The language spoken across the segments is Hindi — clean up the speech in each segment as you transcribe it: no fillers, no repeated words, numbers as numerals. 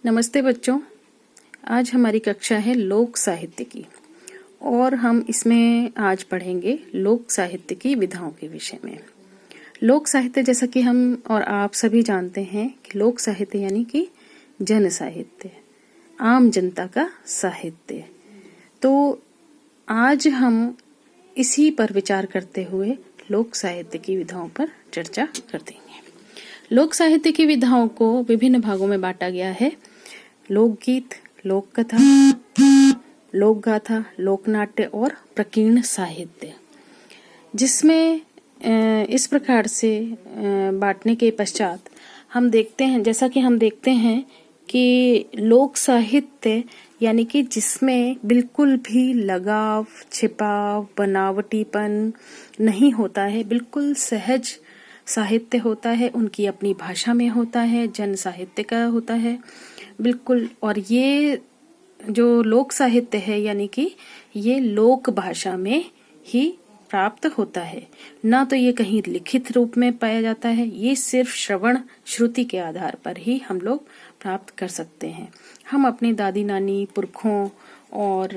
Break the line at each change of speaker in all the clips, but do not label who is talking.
नमस्ते बच्चों। आज हमारी कक्षा है लोक साहित्य की और हम इसमें आज पढ़ेंगे लोक साहित्य की विधाओं के विषय में। लोक साहित्य जैसा कि हम और आप सभी जानते हैं कि लोक साहित्य यानी कि जन साहित्य, आम जनता का साहित्य। तो आज हम इसी पर विचार करते हुए लोक साहित्य की विधाओं पर चर्चा कर देंगे। लोक साहित्य की विधाओं को विभिन्न भागों में बांटा गया है। लोकगीत, लोक कथा, लोक गाथा, लोकनाट्य और प्रकीर्ण साहित्य, जिसमें इस प्रकार से बांटने के पश्चात हम देखते हैं, जैसा कि हम देखते हैं कि लोक साहित्य यानी कि जिसमें बिल्कुल भी लगाव, छिपाव, बनावटीपन नहीं होता है, बिल्कुल सहज साहित्य होता है, उनकी अपनी भाषा में होता है, जन साहित्य का होता है बिल्कुल। और ये जो लोक साहित्य है यानी कि ये लोक भाषा में ही प्राप्त होता है, ना तो ये कहीं लिखित रूप में पाया जाता है। ये सिर्फ श्रवण श्रुति के आधार पर ही हम लोग प्राप्त कर सकते हैं। हम अपने दादी नानी पुरखों और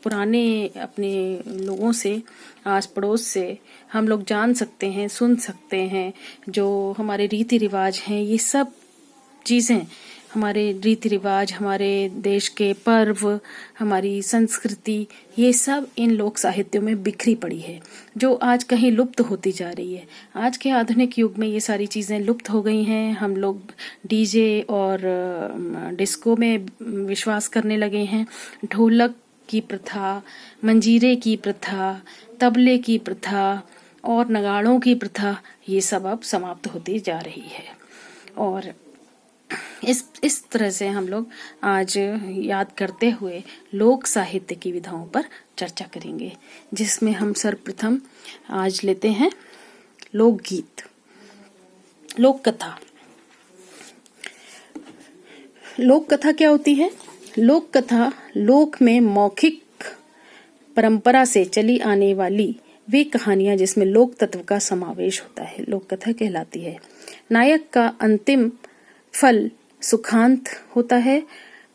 पुराने अपने लोगों से, आस पड़ोस से हम लोग जान सकते हैं, सुन सकते हैं। जो हमारे रीति रिवाज हैं, ये सब चीजें, हमारे रीति रिवाज, हमारे देश के पर्व, हमारी संस्कृति, ये सब इन लोक साहित्यों में बिखरी पड़ी है, जो आज कहीं लुप्त होती जा रही है। आज के आधुनिक युग में ये सारी चीजें लुप्त हो गई हैं। हम लोग डीजे और डिस्को में विश्वास करने लगे हैं। ढोलक की प्रथा, मंजीरे की प्रथा, तबले की प्रथा और नगाड़ों की प्रथा, ये सब अब समाप्त होती जा रही है। और इस तरह से हम लोग आज याद करते हुए लोक साहित्य की विधाओं पर चर्चा करेंगे, जिसमें हम सर्वप्रथम आज लेते हैं लोकगीत। लोक कथा। लोक कथा क्या होती है? लोक कथा लोक में मौखिक परंपरा से चली आने वाली वे कहानियां जिसमें लोक तत्व का समावेश होता है, लोक कथा कहलाती है। नायक का अंतिम फल सुखांत होता है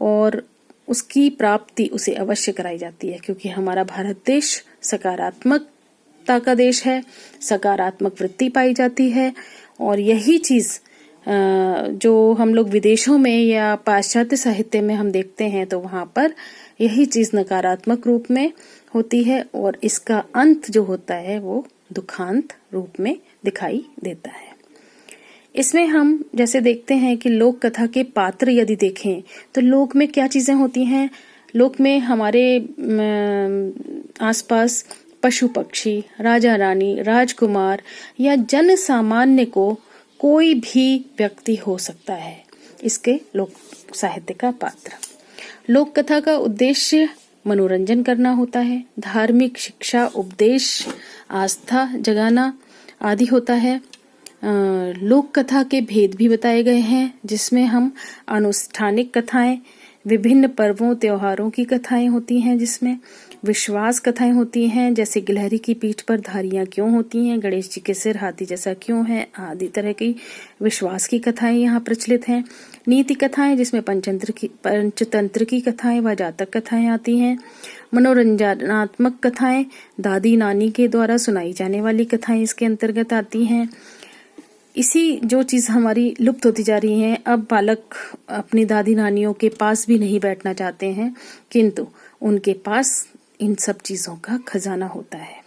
और उसकी प्राप्ति उसे अवश्य कराई जाती है, क्योंकि हमारा भारत देश सकारात्मकता का देश है, सकारात्मक वृत्ति पाई जाती है। और यही चीज जो हम लोग विदेशों में या पाश्चात्य साहित्य में हम देखते हैं, तो वहां पर यही चीज नकारात्मक रूप में होती है और इसका अंत जो होता है वो दुखांत रूप में दिखाई देता है। इसमें हम जैसे देखते हैं कि लोक कथा के पात्र यदि देखें तो लोक में क्या चीजें होती हैं। लोक में हमारे आसपास पशु पक्षी, राजा रानी, राजकुमार या जन सामान्य को कोई भी व्यक्ति हो सकता है इसके लोक साहित्य का पात्र। लोक कथा का उद्देश्य मनोरंजन करना होता है, धार्मिक शिक्षा, उपदेश, आस्था जगाना आदि होता है। लोक कथा के भेद भी बताए गए हैं, जिसमें हम अनुष्ठानिक कथाएं, विभिन्न पर्वों त्योहारों की कथाएं होती हैं, जिसमें विश्वास कथाएं होती हैं, जैसे गिलहरी की पीठ पर धारियां क्यों होती हैं, गणेश जी के सिर हाथी जैसा क्यों है, आदि तरह की विश्वास की कथाएं यहाँ प्रचलित हैं। नीति कथाएं, जिसमें पंचतंत्र की कथाएं व जातक कथाएं आती हैं। मनोरंजनात्मक कथाएं, दादी नानी के द्वारा सुनाई जाने वाली कथाएं इसके अंतर्गत आती हैं। इसी जो चीज हमारी लुप्त होती जा रही है, अब बालक अपनी दादी नानियों के पास भी नहीं बैठना चाहते हैं, किंतु उनके पास इन सब चीजों का खजाना होता है।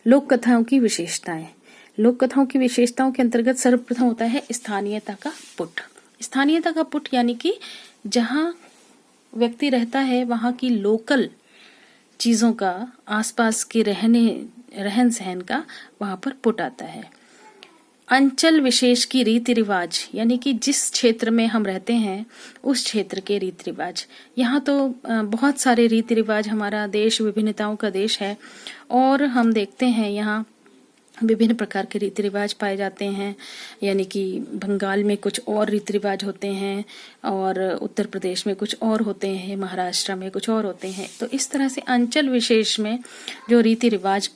लोक कथाओं की विशेषताएं। लोक कथाओं की विशेषताओं के अंतर्गत सर्वप्रथम होता है स्थानीयता का पुट। स्थानीयता का पुट यानी कि जहाँ व्यक्ति रहता है वहां की लोकल चीजों का, आसपास के रहन सहन का वहां पर पुट आता है। अंचल विशेष की रीति रिवाज, यानी कि जिस क्षेत्र में हम रहते हैं उस क्षेत्र के रीति रिवाज। यहाँ तो बहुत सारे रीति रिवाज, हमारा देश विभिन्नताओं का देश है और हम देखते हैं यहाँ विभिन्न प्रकार के रीति रिवाज पाए जाते हैं। यानी कि बंगाल में कुछ और रीति रिवाज होते हैं और उत्तर प्रदेश में कुछ और होते हैं, महाराष्ट्र में कुछ और होते हैं। तो इस तरह से अंचल विशेष में जो रीति रिवाज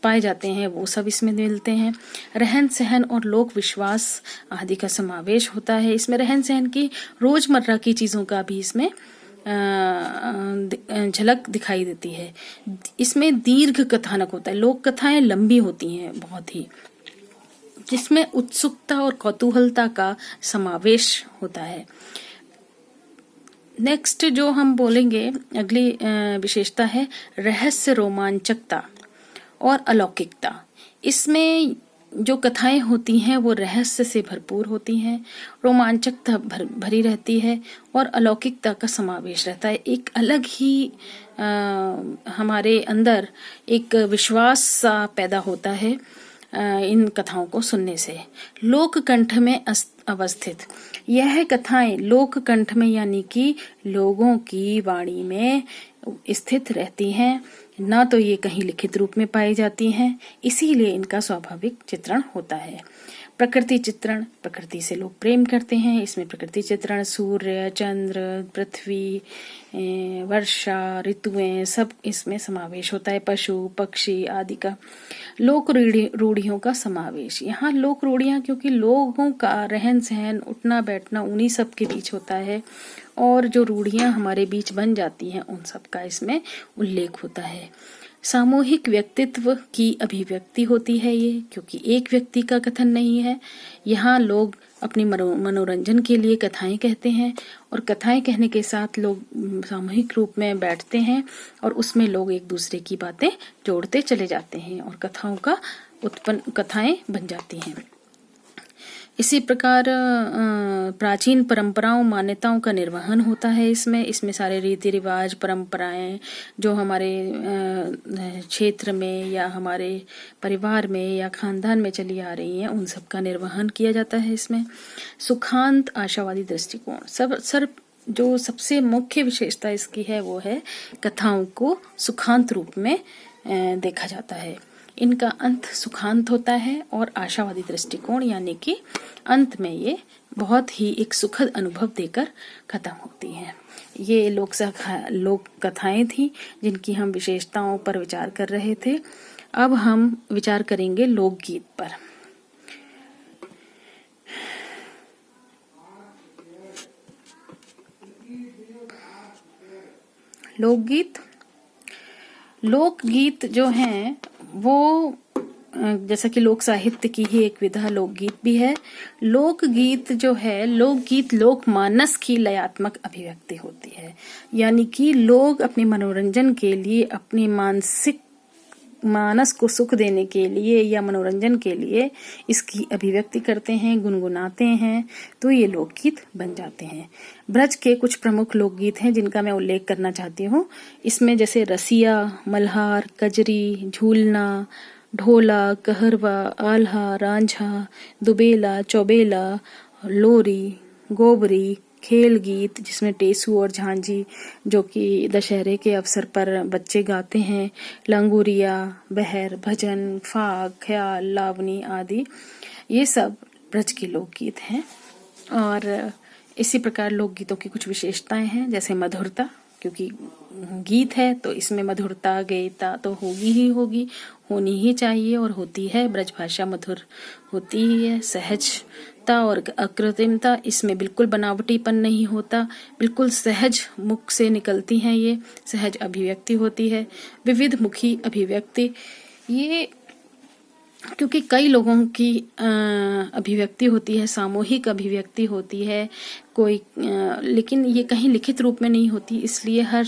पाए जाते हैं वो सब इसमें मिलते हैं। रहन सहन और लोक विश्वास आदि का समावेश होता है। इसमें रहन सहन की रोजमर्रा की चीजों का भी इसमें झलक दिखाई देती है। इसमें दीर्घ कथानक होता है, लोक कथाएं लंबी होती हैं बहुत ही, जिसमें उत्सुकता और कौतूहलता का समावेश होता है। नेक्स्ट जो हम बोलेंगे, अगली विशेषता है रहस्य, रोमांचकता और अलौकिकता। इसमें जो कथाएं होती हैं वो रहस्य से भरपूर होती हैं, रोमांचकता भरी रहती है और अलौकिकता का समावेश रहता है। एक अलग ही हमारे अंदर एक विश्वास सा पैदा होता है इन कथाओं को सुनने से। लोक कंठ में अवस्थित, यह कथाएं लोक कंठ में यानी कि लोगों की वाणी में स्थित रहती हैं, ना तो ये कहीं लिखित रूप में पाई जाती हैं, इसीलिए इनका स्वाभाविक चित्रण होता है। प्रकृति चित्रण, प्रकृति से लोग प्रेम करते हैं। इसमें प्रकृति चित्रण सूर्य, चंद्र, पृथ्वी, वर्षा, ऋतुएं सब इसमें समावेश होता है। पशु पक्षी आदि का। लोक रूढ़ियों का समावेश, यहाँ लोक रूढ़ियां क्योंकि लोगों का रहन सहन उठना बैठना उन्हीं सब के बीच होता है, और जो रूढ़ियां हमारे बीच बन जाती हैं उन सब का इसमें उल्लेख होता है। सामूहिक व्यक्तित्व की अभिव्यक्ति होती है ये, क्योंकि एक व्यक्ति का कथन नहीं है। यहाँ लोग अपने मनोरंजन के लिए कथाएं कहते हैं, और कथाएं कहने के साथ लोग सामूहिक रूप में बैठते हैं और उसमें लोग एक दूसरे की बातें जोड़ते चले जाते हैं और कथाएं बन जाती हैं। इसी प्रकार प्राचीन परंपराओं मान्यताओं का निर्वहन होता है इसमें सारे रीति रिवाज परंपराएं जो हमारे क्षेत्र में या हमारे परिवार में या खानदान में चली आ रही हैं उन सब का निर्वहन किया जाता है इसमें। सुखांत आशावादी दृष्टिकोण, जो सबसे मुख्य विशेषता इसकी है वो है कथाओं को सुखांत रूप में देखा जाता है। इनका अंत सुखांत होता है और आशावादी दृष्टिकोण यानी कि अंत में ये बहुत ही एक सुखद अनुभव देकर खत्म होती हैं। ये लोक कथाएं थी जिनकी हम विशेषताओं पर विचार कर रहे थे। अब हम विचार करेंगे लोकगीत पर। लोकगीत जो हैं वो जैसा कि लोक साहित्य की ही एक विधा लोकगीत भी है। लोकगीत जो है, लोकगीत लोकमानस की लयात्मक अभिव्यक्ति होती है, यानी कि लोग अपने मनोरंजन के लिए, अपने मानस को सुख देने के लिए या मनोरंजन के लिए इसकी अभिव्यक्ति करते हैं, गुनगुनाते हैं, तो ये लोकगीत बन जाते हैं। ब्रज के कुछ प्रमुख लोकगीत हैं जिनका मैं उल्लेख करना चाहती हूँ। इसमें जैसे रसिया, मल्हार, कजरी, झूलना, ढोला, कहरवा, आल्हा, रांझा, दुबेला, चौबेला, लोरी, गोबरी, खेल गीत जिसमें टेसू और झांझी जो कि दशहरे के अवसर पर बच्चे गाते हैं, लंगूरिया, बहर, भजन, फाग, ख्याल, लावनी आदि, ये सब ब्रज के लोकगीत हैं। और इसी प्रकार लोकगीतों की कुछ विशेषताएं हैं, जैसे मधुरता, क्योंकि गीत है तो इसमें मधुरता गेयता तो होगी, होनी ही चाहिए और होती है। ब्रज भाषा मधुर होती ही है। सहजता और अकृत्रिमता, इसमें बिल्कुल बनावटीपन नहीं होता, बिल्कुल सहज मुख से निकलती हैं, ये सहज अभिव्यक्ति होती है। विविध मुखी अभिव्यक्ति, ये क्योंकि कई लोगों की अभिव्यक्ति होती है, सामूहिक अभिव्यक्ति होती है कोई, लेकिन ये कहीं लिखित रूप में नहीं होती, इसलिए हर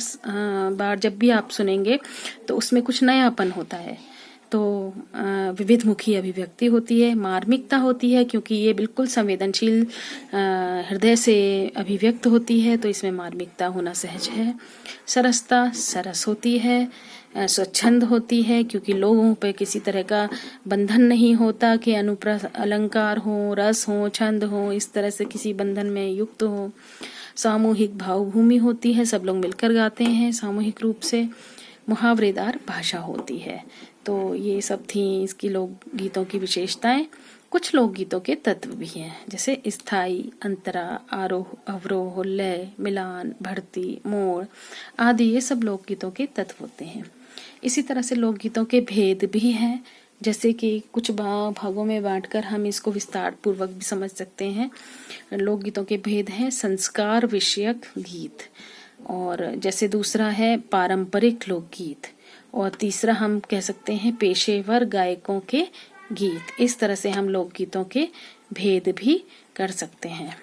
बार जब भी आप सुनेंगे तो उसमें कुछ नयापन होता है। तो विविध मुखी अभिव्यक्ति होती है। मार्मिकता होती है क्योंकि ये बिल्कुल संवेदनशील हृदय से अभिव्यक्त होती है, तो इसमें मार्मिकता होना सहज है। सरसता, सरस होती है, स्वच्छंद होती है क्योंकि लोगों पे किसी तरह का बंधन नहीं होता कि अनुप्रास अलंकार हो, रस हो, छंद हो, इस तरह से किसी बंधन में युक्त हो। सामूहिक भावभूमि होती है, सब लोग मिलकर गाते हैं सामूहिक रूप से। मुहावरेदार भाषा होती है। तो ये सब थी इसकी लोकगीतों की विशेषताएं। कुछ लोकगीतों के तत्व भी हैं, जैसे स्थाई, अंतरा, आरोह, अवरोह, लय, मिलान, भर्ती, मोड़ आदि, ये सब लोकगीतों के तत्व होते हैं। इसी तरह से लोकगीतों के भेद भी हैं, जैसे कि कुछ भागों में बांटकर हम इसको विस्तार पूर्वक भी समझ सकते हैं। लोकगीतों के भेद हैं संस्कार विषयक गीत, और जैसे दूसरा है पारंपरिक लोकगीत, और तीसरा हम कह सकते हैं पेशेवर गायकों के गीत। इस तरह से हम लोकगीतों के भेद भी कर सकते हैं।